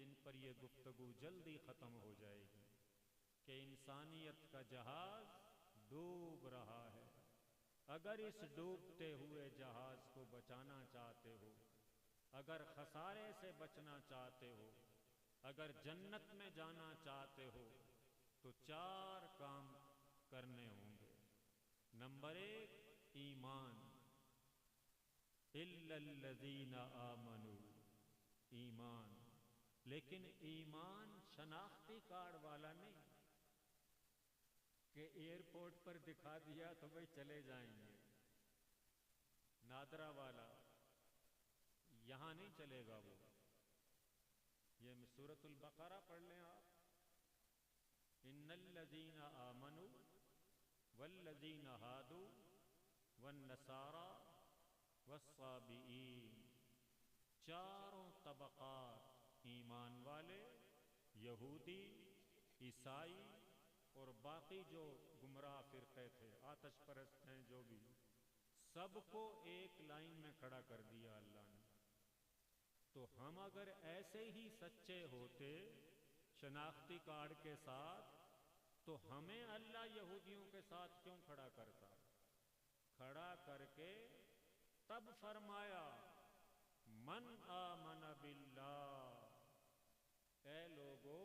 ان پر یہ گفتگو جلدی ختم ہو جائے گی کہ انسانیت کا جہاز ڈوب رہا ہے۔ اگر اس ڈوبتے ہوئے جہاز کو بچانا چاہتے ہو، اگر خسارے سے بچنا چاہتے ہو، اگر جنت میں جانا چاہتے ہو، تو 4 کام کرنے ہوں گے۔ نمبر 1، ایمان۔ اِلَّا الَّذِينَ آمَنُوا، ایمان۔ لیکن ایمان شناختی کارڈ والا نہیں کہ ایئرپورٹ پر دکھا دیا تو بھئی چلے جائیں گے، نادرا والا یہاں نہیں چلے گا وہ۔ یہ سورۃ البقرہ پڑھ لیں آپ، ان الذین آمنوا والذین ہادوا والنصارى والصابئین، چاروں طبقات، ایمان والے، یہودی، عیسائی اور باقی جو گمراہ فرقے تھے، آتش پرست ہیں جو بھی، سب کو ایک لائن میں کھڑا کر دیا اللہ نے۔ تو ہم اگر ایسے ہی سچے ہوتے شناختی کارڈ کے ساتھ، تو ہمیں اللہ یہودیوں کے ساتھ کیوں کھڑا کرتا؟ کھڑا کر کے تب فرمایا من آمن باللہ، اے لوگو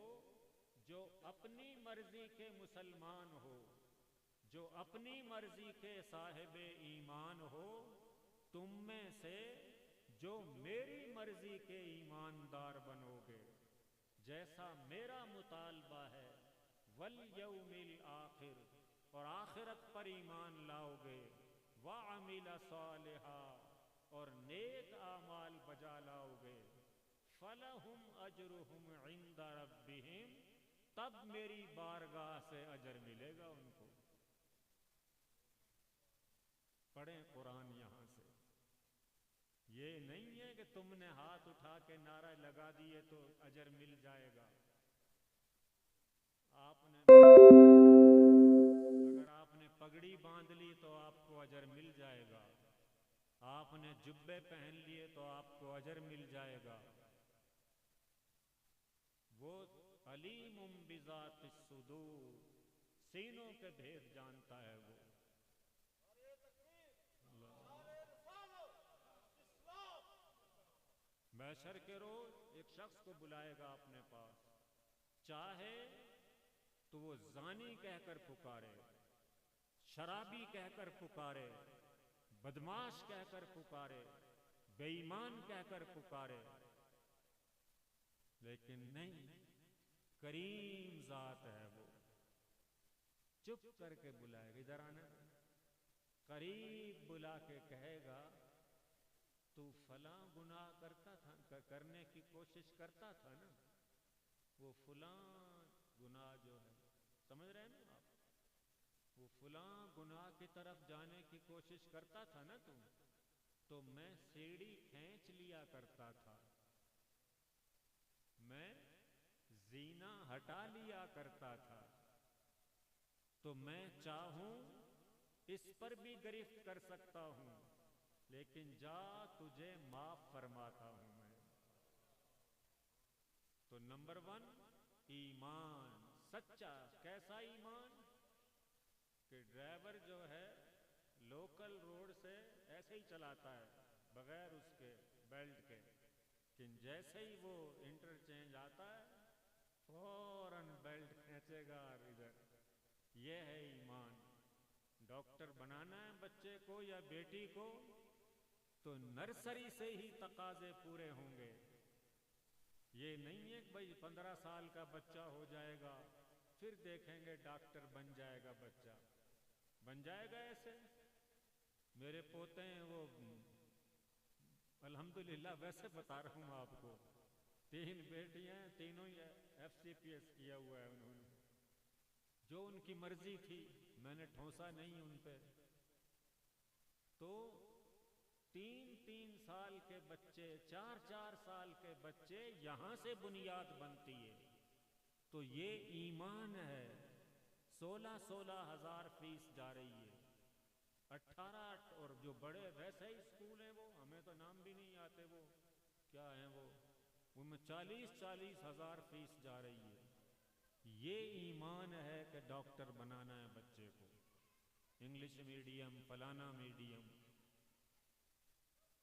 جو اپنی مرضی کے مسلمان ہو، جو اپنی مرضی کے صاحب ایمان ہو، تم میں سے جو میری مرضی کے ایماندار بنو گے، جیسا میرا مطالبہ ہے، والیوم الآخر، اور آخرت پر ایمان لاؤ گے، وعمل صالحا، اور نیک اعمال بجا لاؤ گے، فلہم اجرہم عند ربہم، تب میری بارگاہ سے اجر ملے گا ان کو۔ پڑھیں قرآن یہاں سے۔ یہ نہیں ہے کہ تم نے ہاتھ اٹھا کے نعرہ لگا دیے تو اجر مل جائے گا۔ اگر آپ نے پگڑی باندھ لی تو آپ کو اجر مل جائے گا، آپ نے جبے پہن لیے تو آپ کو اجر مل جائے گا۔ وہ علیم بذات الصدور، سینوں کے بھید جانتا ہے وہ۔ محشر کے روز ایک شخص کو بلائے گا اپنے پاس، چاہے تو وہ زانی کہہ کر پکارے، شرابی کہہ کر پکارے، بدماش کہہ کر پکارے، بے ایمان کہہ کر پکارے، لیکن نہیں، کریم ذات ہے وہ، چپ کر کے بلائے گا، ادھر آنا، قریب بلا کے کہے گا تو فلاں گناہ کرتا تھا، کرنے کی کوشش کرتا تھا نا، وہ فلاں گناہ جو ہے، سمجھ رہے ہیں نا آپ، وہ فلاں گناہ کی طرف جانے کی کوشش کرتا تھا نا تم، تو میں سیڑھی کھینچ لیا کرتا تھا، میں زینہ ہٹا لیا کرتا تھا، تو میں چاہوں اس پر بھی گرفت کر سکتا ہوں، لیکن جا تجھے معاف فرماتا ہوں میں۔ تو نمبر 1 ایمان سچا۔ کیسا ایمان؟ کہ ڈرائیور جو ہے لوکل روڈ سے ایسے ہی چلاتا ہے بغیر اس کے بیلٹ کے، لیکن جیسے ہی وہ انٹرچینج آتا ہے فوراً بیلٹ کھینچے گا اور ادھر، یہ ہے ایمان۔ ڈاکٹر بنانا ہے بچے کو یا بیٹی کو تو نرسری سے ہی تقاضے پورے ہوں گے۔ یہ نہیں ہے کہ بھئی 15 سال کا بچہ ہو جائے گا پھر دیکھیں گے ڈاکٹر بن جائے گا بچہ، بن جائے گا ایسے؟ میرے پوتے ہیں وہ الحمدللہ، ویسے بتا رہا ہوں آپ کو، 3 بیٹیاں ہیں، تینوں ہی FCPS کیا ہوا ہے انہوں نے، جو ان کی مرضی تھی، میں نے ٹھونسا نہیں ان پہ۔ تو 3 سال کے بچے، 4 سال کے بچے، یہاں سے بنیاد بنتی ہے۔ تو یہ ایمان ہے۔ 16 ہزار فیس جا رہی ہے، 18 اور جو بڑے ویسے ہی اسکول ہیں، وہ ہمیں تو نام بھی نہیں آتے، وہ کیا ہیں وہ ان میں 40 ہزار فیس جا رہی ہے. یہ ایمان ہے کہ ڈاکٹر بنانا ہے بچے کو، انگلش میڈیم فلانا میڈیم.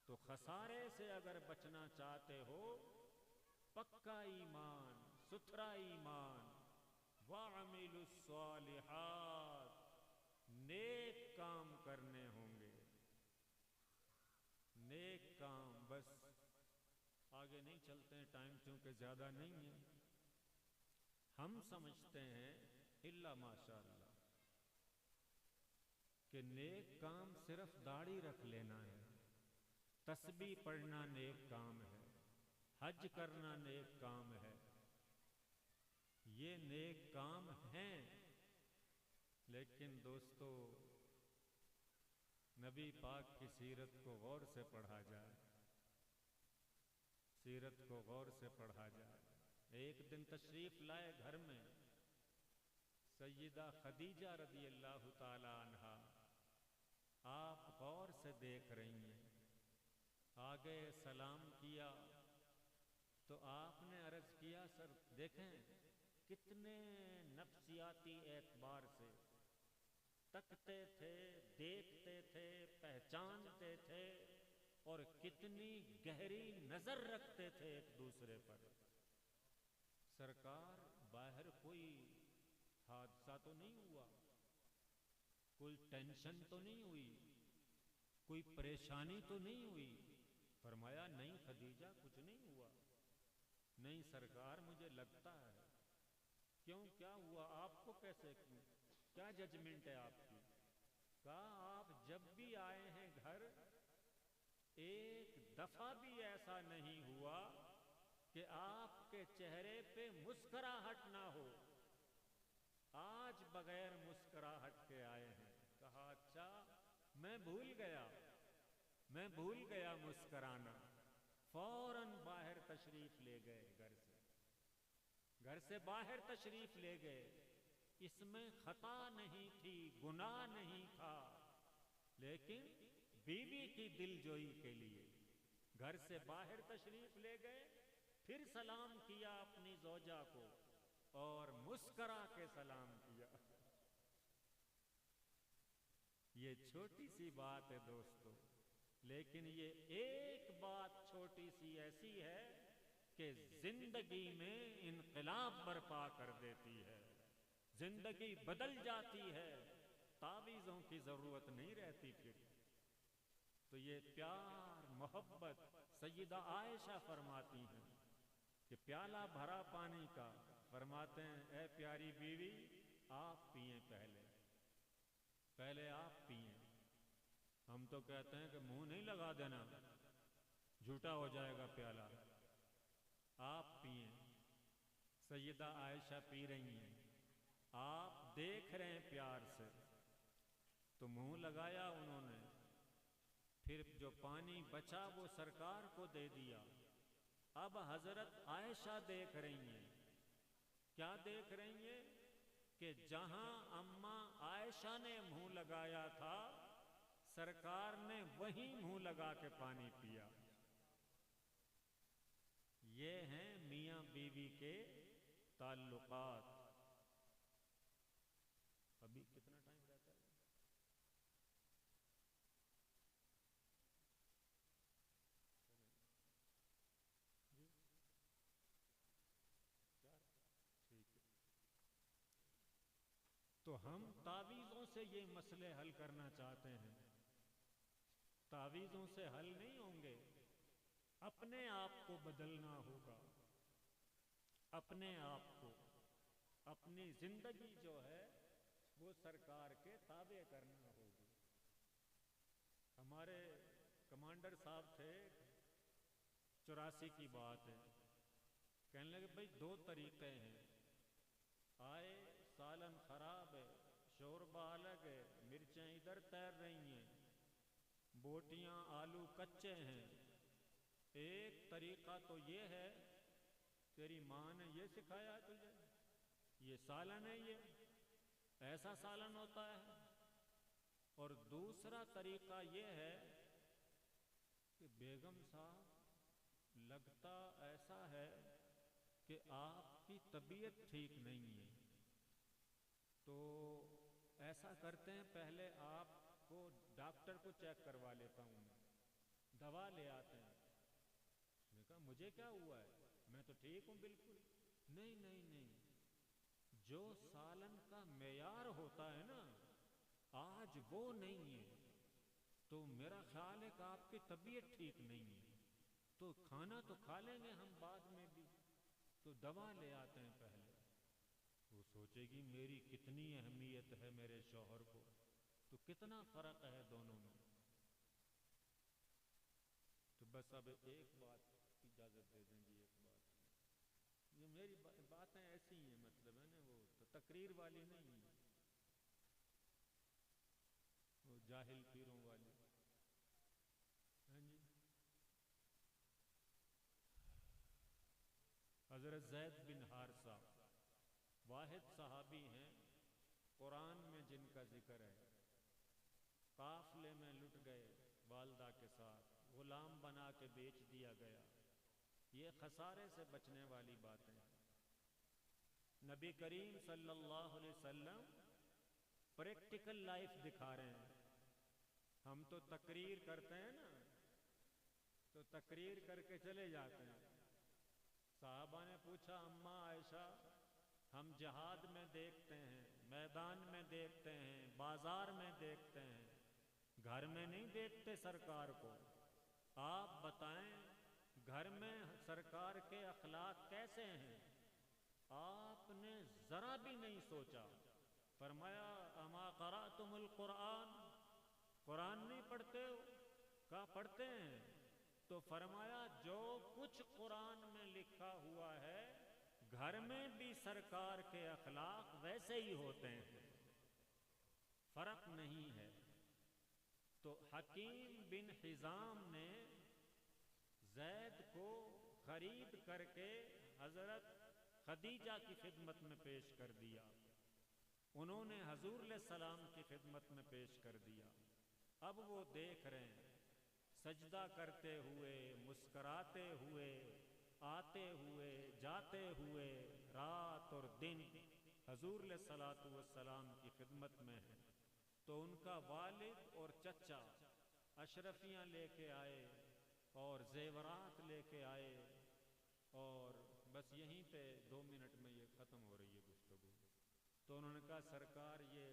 تو خسارے سے اگر بچنا چاہتے ہو، پکا ایمان، ستھرا ایمان، وَعَمِلُوا الصَّالِحَاتِ، نیک کام کرنے ہوں گے. نیک کام. بس آگے نہیں چلتے ہیں، ٹائم چونکہ زیادہ نہیں ہے. ہم سمجھتے ہیں الا ماشاء اللہ کہ نیک کام صرف داڑھی رکھ لینا ہے، تسبیح پڑھنا نیک کام ہے، حج کرنا نیک کام ہے. یہ نیک کام ہیں، لیکن دوستو نبی پاک کی سیرت کو غور سے پڑھا جائے، سیرت کو غور سے پڑھا جائے. ایک دن تشریف لائے گھر میں سیدہ خدیجہ رضی اللہ تعالی عنہا. آپ غور سے دیکھ رہی ہیں. آگے سلام کیا تو آپ نے عرض کیا سر دیکھیں کتنے نفسیاتی اعتبار سے تکتے تھے، دیکھتے تھے، پہچانتے تھے، اور کتنی گہری نظر رکھتے تھے ایک دوسرے پر. سرکار باہر کوئی حادثہ تو نہیں ہوا، کوئی ٹینشن تو نہیں ہوئی، کوئی پریشانی تو نہیں ہوئی؟ فرمایا نہیں خدیجہ کچھ نہیں ہوا. نہیں سرکار مجھے لگتا ہے. کیوں کیا ہوا؟ آپ کو کیسے، کیا ججمنٹ ہے آپ کی؟ کہا آپ جب بھی آئے ہیں گھر ایک دفعہ بھی ایسا نہیں ہوا کہ آپ کے چہرے پہ مسکراہٹ نہ ہو. آج بغیر مسکراہٹ کے آئے ہیں. کہا اچھا میں بھول گیا مسکرانا. فوراً باہر تشریف لے گئے، گھر سے باہر تشریف لے گئے. اس میں خطا نہیں تھی، گناہ نہیں تھا، لیکن بیوی کی دل جوئی کے لیے گھر سے باہر تشریف لے گئے. پھر سلام کیا اپنی زوجہ کو اور مسکرا کے سلام کیا. یہ چھوٹی سی بات ہے دوستو، لیکن یہ ایک بات چھوٹی سی ایسی ہے کہ زندگی میں انقلاب برپا کر دیتی ہے، زندگی بدل جاتی ہے، تعویذوں کی ضرورت نہیں رہتی پھر. تو یہ پیار محبت. سیدہ عائشہ فرماتی ہیں کہ پیالہ بھرا پانی کا، فرماتے ہیں اے پیاری بیوی آپ پئیں، پہلے آپ پئیں. ہم تو کہتے ہیں کہ منہ نہیں لگا دینا، جھوٹا ہو جائے گا پیالہ. آپ پئیں. سیدہ عائشہ پی رہی ہیں، آپ دیکھ رہے ہیں پیار سے، تو منہ لگایا انہوں نے. پھر جو پانی بچا وہ سرکار کو دے دیا. اب حضرت عائشہ دیکھ رہی ہیں، کیا دیکھ رہی ہیں؟ کہ جہاں اماں عائشہ نے منہ لگایا تھا سرکار نے وہیں منہ لگا کے پانی پیا. یہ ہیں میاں بیوی کے تعلقات. ابھی کتنا ٹائم رہتا ہے؟ جی 4. ٹھیک ہے. تو ہم تعویذوں سے یہ مسئلے حل کرنا چاہتے ہیں. تعویذوں سے حل نہیں ہوں گے، اپنے آپ کو بدلنا ہوگا. اپنے آپ کو، اپنی زندگی جو ہے وہ سرکار کے تابع کرنا ہوگی. ہمارے کمانڈر صاحب تھے، 84 کی بات ہے، کہنے لگے بھائی 2 طریقے ہیں. آئے سالن خراب ہے، شوربہ الگ ہے، مرچیں ادھر تیر رہی ہیں، بوٹیاں آلو کچے ہیں. ایک طریقہ تو یہ ہے تیری ماں نے یہ سکھایا تجھے، یہ سالن ہے، یہ ایسا سالن ہوتا ہے. اور دوسرا طریقہ یہ ہے کہ بیگم صاحب لگتا ایسا ہے کہ آپ کی طبیعت ٹھیک نہیں ہے، تو ایسا کرتے ہیں پہلے آپ کو ڈاکٹر کو چیک کروا لیتا ہوں، میں دوا لے آتے ہیں۔ اس نے کہا مجھے کیا ہوا ہے، میں تو ٹھیک ہوں بالکل۔ نہیں نہیں نہیں، جو سالن کا معیار ہوتا ہے نا آج وہ نہیں ہے، تو میرا خیال ہے کہ آپ کی طبیعت ٹھیک نہیں ہے، تو کھانا تو کھا لیں گے ہم بعد میں بھی، تو دوا لے آتے ہیں پہلے۔ وہ سوچے گی میری کتنی اہمیت ہے میرے شوہر کو، تو کتنا فرق ہے دونوں میں۔ تو بس اب ایک بات اجازت دے دیں گی، ایک بات، یہ میری باتیں ایسی ہیں، مطلب ہے نا وہ تو تقریر والی نہیں ہے، وہ جاہل پیروں والی۔ ہاں جی، حضرت زید بن حارثہ واحد صحابی ہیں قرآن میں جن کا ذکر ہے، قافلے میں لٹ گئے والدہ کے ساتھ، غلام بنا کے بیچ دیا گیا، یہ خسارے سے بچنے والی باتیں۔ نبی کریم صلی اللہ علیہ وسلم پریکٹیکل لائف دکھا رہے ہیں، ہم تو تقریر کرتے ہیں نا، تو تقریر کر کے چلے جاتے ہیں۔ صحابہ نے پوچھا اماں عائشہ، ہم جہاد میں دیکھتے ہیں، میدان میں دیکھتے ہیں، بازار میں دیکھتے ہیں، گھر میں نہیں دیکھتے سرکار کو، آپ بتائیں گھر میں سرکار کے اخلاق کیسے ہیں؟ آپ نے ذرا بھی نہیں سوچا، فرمایا اما قرأتم القرآن، قرآن نہیں پڑھتے ہو؟ کہا پڑھتے ہیں۔ تو فرمایا جو کچھ قرآن میں لکھا ہوا ہے گھر میں بھی سرکار کے اخلاق ویسے ہی ہوتے ہیں، فرق نہیں ہے۔ تو حکیم بن حزام نے زید کو خرید کر کے حضرت خدیجہ کی خدمت میں پیش کر دیا، انہوں نے حضور علیہ السلام کی خدمت میں پیش کر دیا۔ اب وہ دیکھ رہے ہیں سجدہ کرتے ہوئے، مسکراتے ہوئے، آتے ہوئے جاتے ہوئے، رات اور دن حضور علیہ الصلوۃ والسلام کی خدمت میں ہیں۔ تو ان کا والد اور چچا اشرفیاں لے کے آئے اور زیورات لے کے آئے، اور بس یہیں پہ 2 منٹ میں یہ ختم ہو رہی ہے گفتگو۔ تو انہوں نے کہا سرکار یہ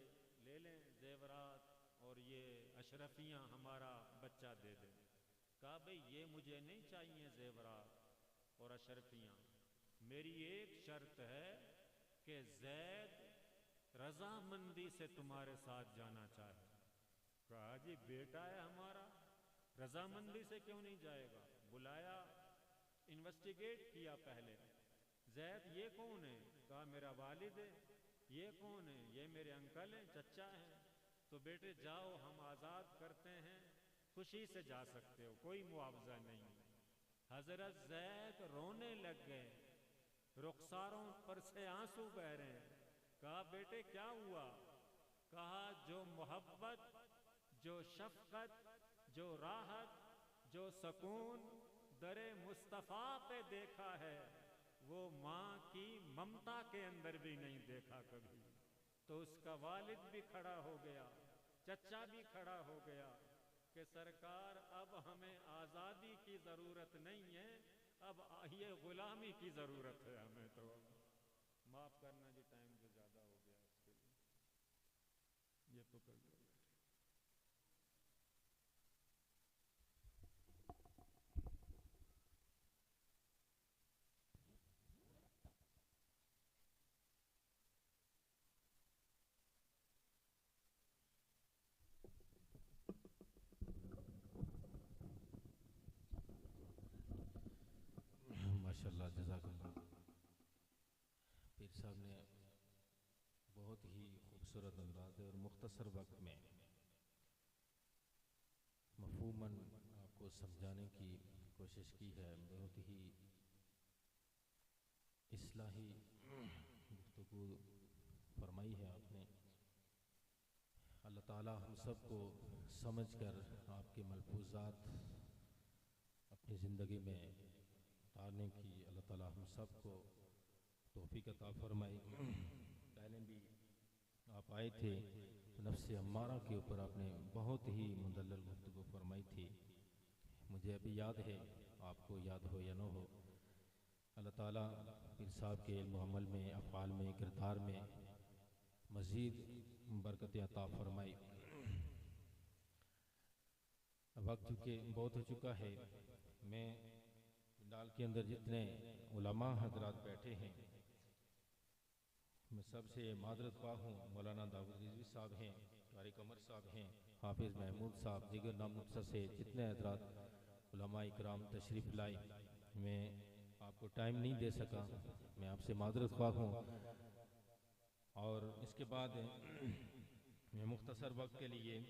لے لیں زیورات اور یہ اشرفیاں ہمارا بچہ دے دیں۔ کہا بھئی یہ مجھے نہیں چاہیے زیورات اور اشرفیاں، میری ایک شرط ہے کہ زید رضامندی سے تمہارے ساتھ جانا چاہے۔ کہا جی بیٹا ہے ہمارا، رضامندی سے کیوں نہیں جائے گا؟ بلایا، انویسٹیگیٹ کیا پہلے، زید یہ کون ہے؟ کہا میرا والد ہے۔ یہ کون ہے؟ یہ میرے انکل ہیں، چچا ہیں۔ تو بیٹے جاؤ ہم آزاد کرتے ہیں، خوشی سے جا سکتے ہو، کوئی معاوضہ نہیں۔ حضرت زید رونے لگ گئے، رخساروں پر سے آنسو بہہ رہے ہیں۔ کہا بیٹے کیا ہوا؟ کہا جو محبت، جو شفقت، جو راحت، جو سکون در مصطفیٰ پہ دیکھا ہے وہ ماں کی ممتا کے اندر بھی نہیں دیکھا کبھی۔ تو اس کا والد بھی کھڑا ہو گیا، چچا بھی کھڑا ہو گیا کہ سرکار اب ہمیں آزادی کی ضرورت نہیں ہے، اب یہ غلامی کی ضرورت ہے ہمیں۔ تو معاف کرنا جی، ٹائم جو زیادہ ہو گیا اس کے لیے، یہ پکڑ لو۔ ماشاءاللہ، جزاک اللہ۔ پیر صاحب نے بہت ہی خوبصورت انداز اور مختصر وقت میں مفہوماً آپ کو سمجھانے کی کوشش کی ہے، بہت ہی اصلاحی گفتگو فرمائی ہے آپ نے۔ اللہ تعالی ہم سب کو سمجھ کر آپ کے ملفوظات اپنی زندگی میں اتارنے کی اللہ تعالی ہم سب کو توفیق عطا فرمائے۔ پہلے بھی آپ آئے تھے، نفس امارہ کے اوپر آپ نے بہت ہی مدلل گفتگو فرمائی تھی، مجھے ابھی یاد ہے، آپ کو یاد ہو یا نہ ہو۔ اللہ تعالیٰ پیر صاحب کے علم و عمل میں، افعال میں، کردار میں مزید برکت عطا فرمائی۔ وقت چونکہ بہت ہو چکا ہے، میں پنڈال کے اندر جتنے علماء حضرات بیٹھے ہیں، میں سب سے معذرت خواہ ہوں۔ مولانا داؤد رضوی صاحب ہیں، طارق عمر صاحب ہیں، حافظ محمود صاحب، دیگر نام نقصہ سے جتنے حضرات علماء اکرام تشریف لائے، میں آپ کو ٹائم نہیں دے سکا، میں آپ سے معذرت خواہ ہوں۔ اور اس کے بعد میں مختصر وقت کے لیے